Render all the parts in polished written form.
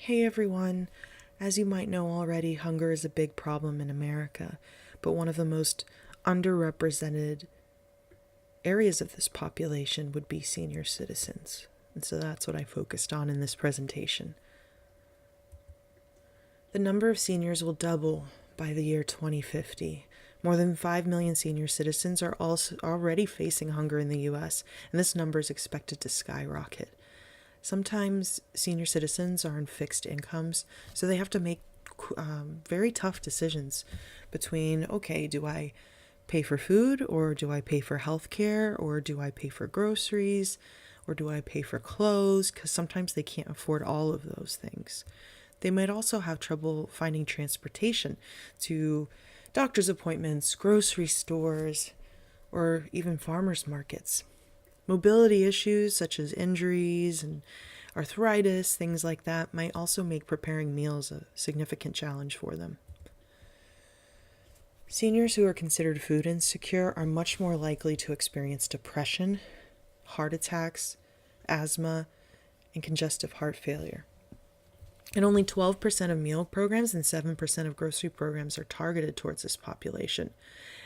Hey everyone! As you might know already, hunger is a big problem in America, but one of the most underrepresented areas of this population would be senior citizens. And so that's what I focused on in this presentation. The number of seniors will double by the year 2050. More than 5 million senior citizens are also already facing hunger in the US, and this number is expected to skyrocket. Sometimes senior citizens are on fixed incomes, so they have to make very tough decisions between, okay, do I pay for food, or do I pay for healthcare, or do I pay for groceries, or do I pay for clothes? Because sometimes they can't afford all of those things. They might also have trouble finding transportation to doctor's appointments, grocery stores, or even farmers markets. Mobility issues such as injuries and arthritis, things like that, might also make preparing meals a significant challenge for them. Seniors who are considered food insecure are much more likely to experience depression, heart attacks, asthma, and congestive heart failure. And only 12% of meal programs and 7% of grocery programs are targeted towards this population.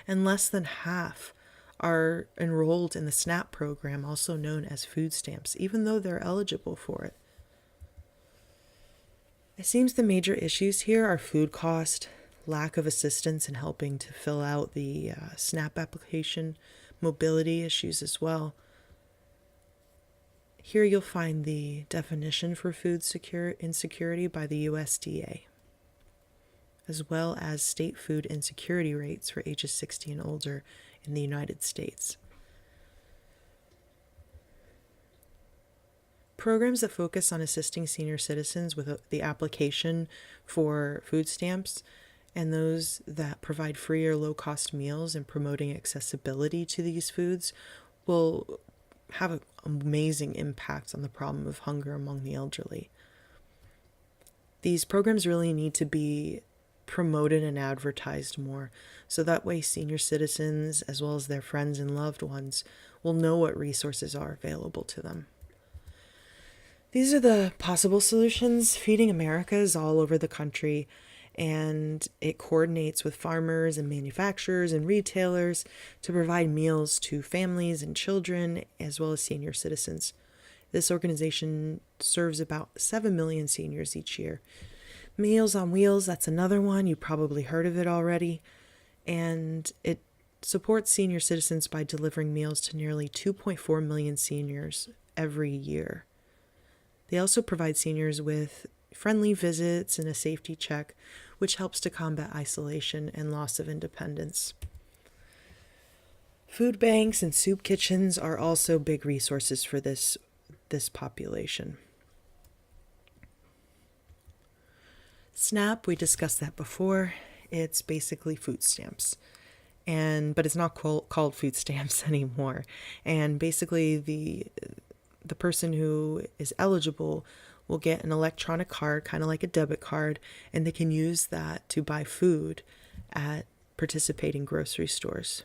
And less than half are enrolled in the SNAP program, also known as food stamps, even though they're eligible for it. It seems the major issues here are food cost, lack of assistance in helping to fill out the SNAP application, mobility issues as well. Here you'll find the definition for food insecurity by the USDA, as well as state food insecurity rates for ages 60 and older in the United States. Programs that focus on assisting senior citizens with the application for food stamps and those that provide free or low-cost meals and promoting accessibility to these foods will have an amazing impact on the problem of hunger among the elderly. These programs really need to be promoted and advertised more, so that way senior citizens, as well as their friends and loved ones, will know what resources are available to them. These are the possible solutions. Feeding America is all over the country, and it coordinates with farmers and manufacturers and retailers to provide meals to families and children, as well as senior citizens. This organization serves about 7 million seniors each year. Meals on Wheels, that's another one. You probably heard of it already. And it supports senior citizens by delivering meals to nearly 2.4 million seniors every year. They also provide seniors with friendly visits and a safety check, which helps to combat isolation and loss of independence. Food banks and soup kitchens are also big resources for this population. SNAP, we discussed that before. It's basically food stamps. But it's not called food stamps anymore. And basically the person who is eligible will get an electronic card, kind of like a debit card, and they can use that to buy food at participating grocery stores.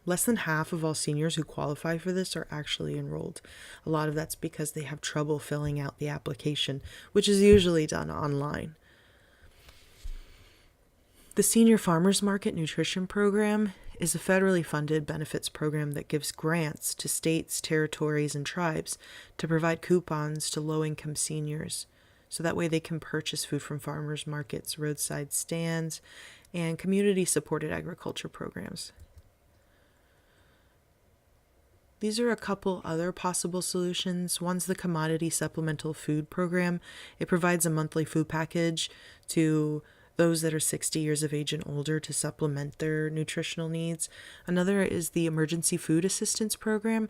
Less than half of all seniors who qualify for this are actually enrolled. A lot of that's because they have trouble filling out the application, which is usually done online. The Senior Farmers Market Nutrition Program is a federally funded benefits program that gives grants to states, territories, and tribes to provide coupons to low-income seniors, so that way they can purchase food from farmers markets, roadside stands, and community-supported agriculture programs. These are a couple other possible solutions. One's the Commodity Supplemental Food Program. It provides a monthly food package to those that are 60 years of age and older to supplement their nutritional needs. Another is the Emergency Food Assistance Program,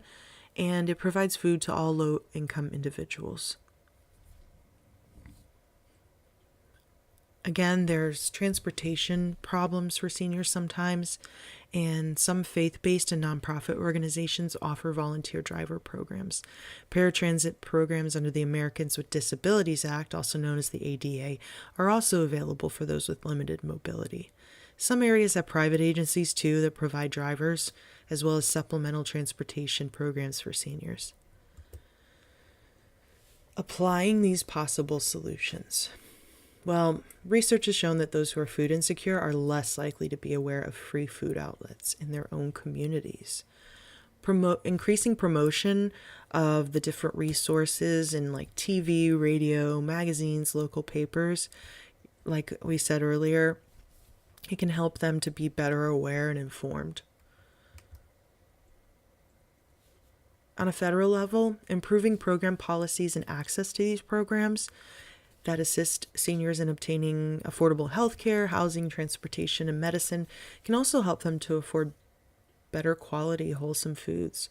and it provides food to all low-income individuals. Again, there's transportation problems for seniors sometimes, and some faith-based and nonprofit organizations offer volunteer driver programs. Paratransit programs under the Americans with Disabilities Act, also known as the ADA, are also available for those with limited mobility. Some areas have private agencies too that provide drivers, as well as supplemental transportation programs for seniors. Applying these possible solutions. Well, research has shown that those who are food insecure are less likely to be aware of free food outlets in their own communities. Increasing promotion of the different resources in like TV, radio, magazines, local papers, like we said earlier, it can help them to be better aware and informed. On a federal level, improving program policies and access to these programs that assist seniors in obtaining affordable health care, housing, transportation, and medicine can also help them to afford better quality, wholesome foods.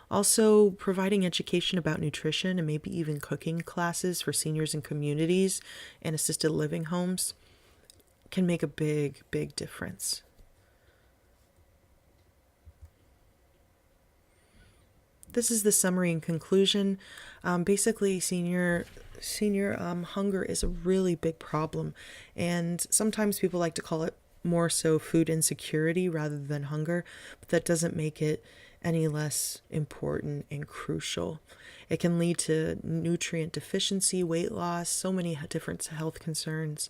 Also, providing education about nutrition and maybe even cooking classes for seniors in communities and assisted living homes can make a big, big difference. This is the summary and conclusion. Basically, senior hunger is a really big problem, and sometimes people like to call it more so food insecurity rather than hunger, but that doesn't make it any less important and crucial. It can lead to nutrient deficiency, weight loss, so many different health concerns.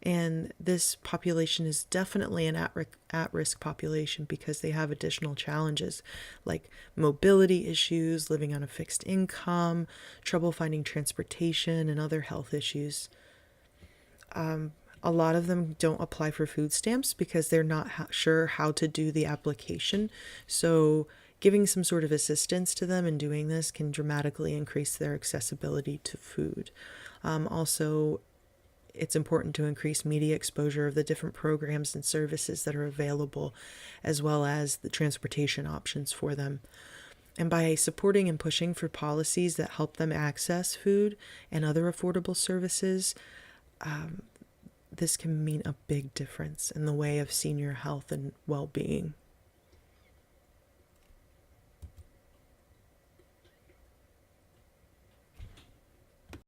And this population is definitely an at-risk population because they have additional challenges like mobility issues, living on a fixed income, trouble finding transportation, and other health issues. A lot of them don't apply for food stamps because they're not sure how to do the application. So giving some sort of assistance to them in doing this can dramatically increase their accessibility to food. Also, it's important to increase media exposure of the different programs and services that are available, as well as the transportation options for them. And by supporting and pushing for policies that help them access food and other affordable services, this can mean a big difference in the way of senior health and well-being.